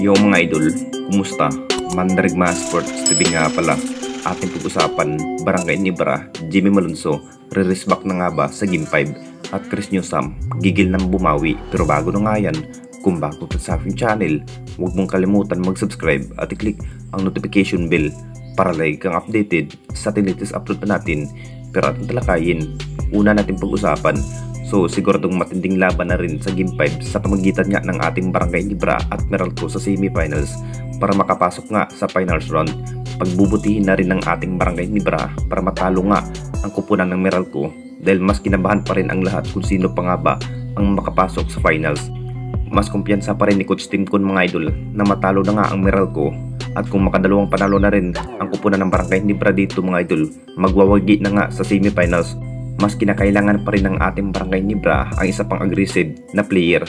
Yo mga idol, kumusta? Mandarigma Sports TV nga pala. Ating pag-usapan, Barangay Nibra, Jimmy Malonzo, re-resback na nga ba sa Game 5 at Chris Newsome, gigil ng bumawi pero bago na nga yan. Kung bago ka sa aking channel, huwag mong kalimutan mag-subscribe at i-click ang notification bell para lagi kang updated sa latest upload na natin. Pero ating talakayin, una natin pag-usapan. So siguradong matinding laban na rin sa Game 5 sa pamagitan nga ng ating Barangay Nibra at Meralco sa semifinals para makapasok nga sa finals round. Pagbubutihin na rin ng ating Barangay Nibra para matalo nga ang kupunan ng Meralco dahil mas kinabahan pa rin ang lahat kung sino pa nga ba ang makapasok sa finals. Mas kumpiyansa pa rin ni Coach Tim Kun mga idol na matalo na nga ang Meralco at kung makadalawang panalo na rin ang kupunan ng Barangay Nibra dito mga idol, magwawagi na nga sa semifinals. Mas kinakailangan pa rin ng ating Barangay Nibra ang isa pang aggressive na player.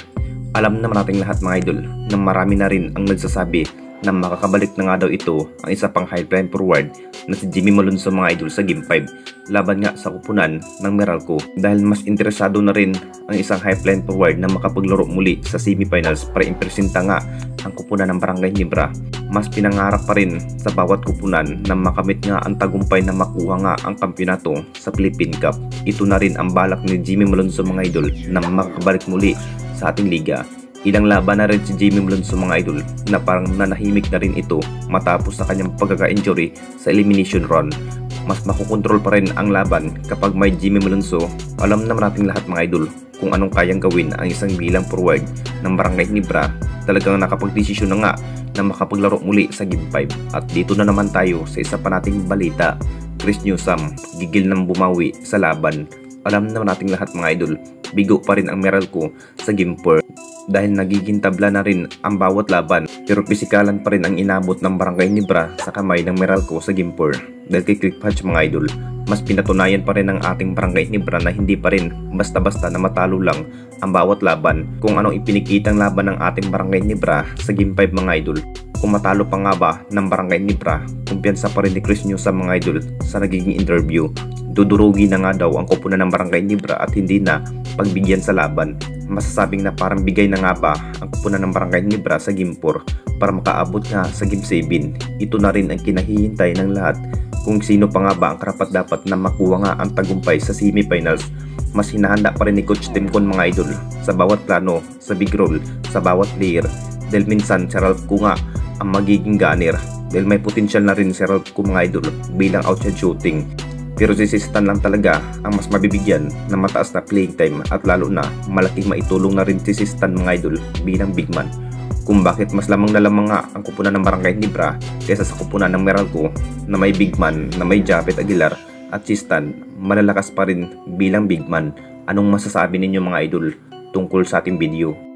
Alam naman nating lahat mga idol na marami na rin ang nagsasabi na makakabalik na nga daw ito ang isa pang high flying forward na si Jimmy Malonzo mga idol sa Game 5 laban nga sa kupunan ng Meralco dahil mas interesado na rin ang isang high flying forward na makapaglaro muli sa semifinals para impresenta nga ang kupunan ng Barangay Nibra. Mas pinangarap pa rin sa bawat kupunan na makamit nga ang tagumpay na makuha nga ang kampyonato sa Philippine Cup. Ito na rin ang balak ni Jimmy Malonzo mga idol na makakabalik muli sa ating liga. Ilang laban na rin si Jimmy Malonzo mga idol na parang nanahimik na rin ito matapos sa kanyang pagkaka-injury sa elimination round. Mas makukontrol pa rin ang laban kapag may Jimmy Malonzo. Alam naman nating lahat mga idol kung anong kayang gawin ang isang bilang forward ng Barangay Nibra. Talagang nakapag-desisyon na nga na makapaglaro muli sa Game 5. At dito na naman tayo sa isa pa nating balita. Chris Newsome, gigil ng bumawi sa laban. Alam naman nating lahat mga idol, bigo pa rin ang Meralco sa Game 4 dahil nagiging tabla na rin ang bawat laban pero pisikalan pa rin ang inabot ng Barangay Nibra sa kamay ng Meralco sa Game 4. Dahil kay Click Hatch mga idol, mas pinatunayan pa rin ng ating Barangay Nibra na hindi pa rin basta-basta na matalo lang ang bawat laban. Kung anong ipinikitang laban ng ating Barangay Nibra sa Game 5 mga idol, kung matalo pa nga ba ng Barangay Nibra, kumpiyansa pa rin ni Chris Newsome mga idol sa nagiging interview. Dudurugi na nga daw ang kupunan ng Barangay Nibra at hindi na pagbigyan sa laban. Masasabing na parang bigay na nga ba ang kupunan ng Barangay Nibra sa Game 4 para makaabot nga sa Game 7. Ito na rin ang kinahihintay ng lahat kung sino pa nga ba ang karapat-dapat na makuha nga ang tagumpay sa semifinals. Mas hinahanda pa rin ni Coach Tim Kun mga idol sa bawat plano, sa big role, sa bawat player dahil minsan si Ralph ko nga ang magiging gunner dahil may potensyal na rin si Ralph ko mga idol bilang outside shooting. Pero si Stan lang talaga ang mas mabibigyan ng mataas na playing time at lalo na malaking maitulong na rin si Stan mga idol bilang big man. Kung bakit mas lamang na lamang nga ang kupunan ng Barangay Nibra kaysa sa kupunan ng Meralco na may big man na may Japet Aguilar at si Stan malalakas pa rin bilang big man. Anong masasabi ninyo mga idol tungkol sa ating video?